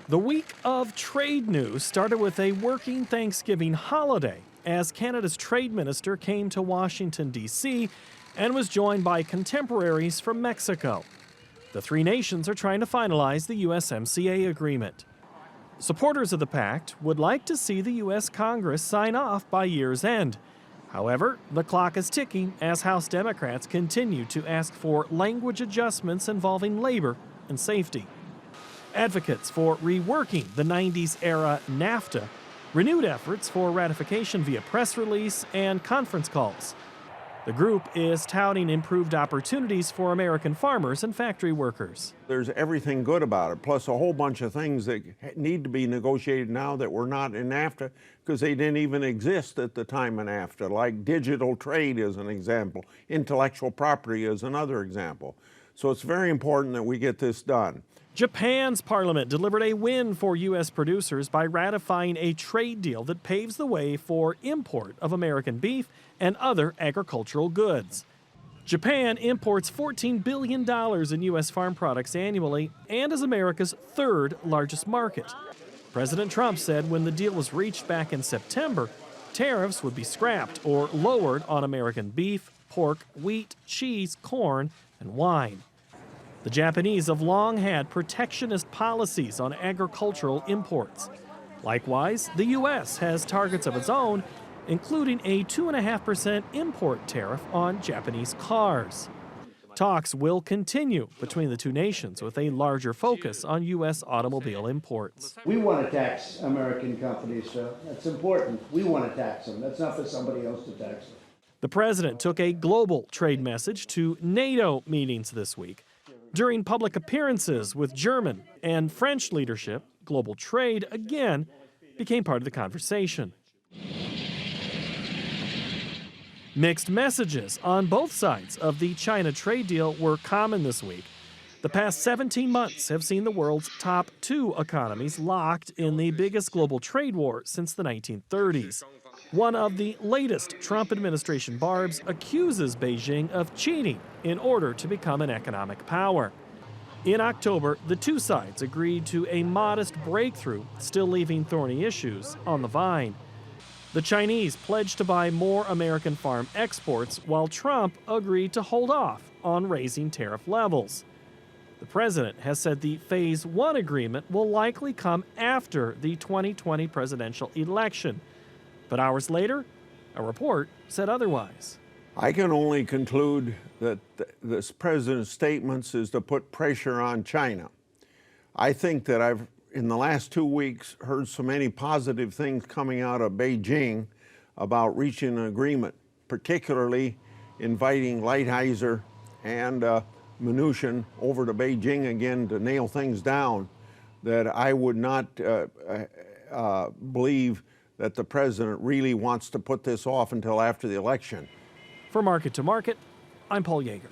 The week of trade news started with a working Thanksgiving holiday as Canada's trade minister came to Washington, D.C. and was joined by contemporaries from Mexico. The three nations are trying to finalize the USMCA agreement. Supporters of the pact would like to see the U.S. Congress sign off by year's end. However, the clock is ticking as House Democrats continue to ask for language adjustments involving labor and safety. Advocates for reworking the 90s-era NAFTA renewed efforts for ratification via press release and conference calls. The group is touting improved opportunities for American farmers and factory workers. There's everything good about it, plus a whole bunch of things that need to be negotiated now that were not in NAFTA because they didn't even exist at the time of NAFTA, like digital trade is an example, intellectual property is another example. So it's very important that we get this done. Japan's parliament delivered a win for U.S. producers by ratifying a trade deal that paves the way for import of American beef and other agricultural goods. Japan imports $14 billion in U.S. farm products annually and is America's third largest market. President Trump said when the deal was reached back in September, tariffs would be scrapped or lowered on American beef, pork, wheat, cheese, corn, and wine. The Japanese have long had protectionist policies on agricultural imports. Likewise, the U.S. has targets of its own, including a 2.5% import tariff on Japanese cars. Talks will continue between the two nations with a larger focus on U.S. automobile imports. We want to tax American companies, so that's important. We want to tax them. That's not for somebody else to tax them. The president took a global trade message to NATO meetings this week. During public appearances with German and French leadership, global trade again became part of the conversation. Mixed messages on both sides of the China trade deal were common this week. The past 17 months have seen the world's top two economies locked in the biggest global trade war since the 1930s. One of the latest Trump administration barbs accuses Beijing of cheating in order to become an economic power. In October, the two sides agreed to a modest breakthrough, still leaving thorny issues on the vine. The Chinese pledged to buy more American farm exports, while Trump agreed to hold off on raising tariff levels. The president has said the Phase 1 agreement will likely come after the 2020 presidential election. But hours later, a report said otherwise. I can only conclude that this president's statements is to put pressure on China. I think that I've, in the last 2 weeks, heard so many positive things coming out of Beijing about reaching an agreement, particularly inviting Lighthizer and Mnuchin over to Beijing again to nail things down, that I would not believe that the president really wants to put this off until after the election. For Market to Market, I'm Paul Yeager.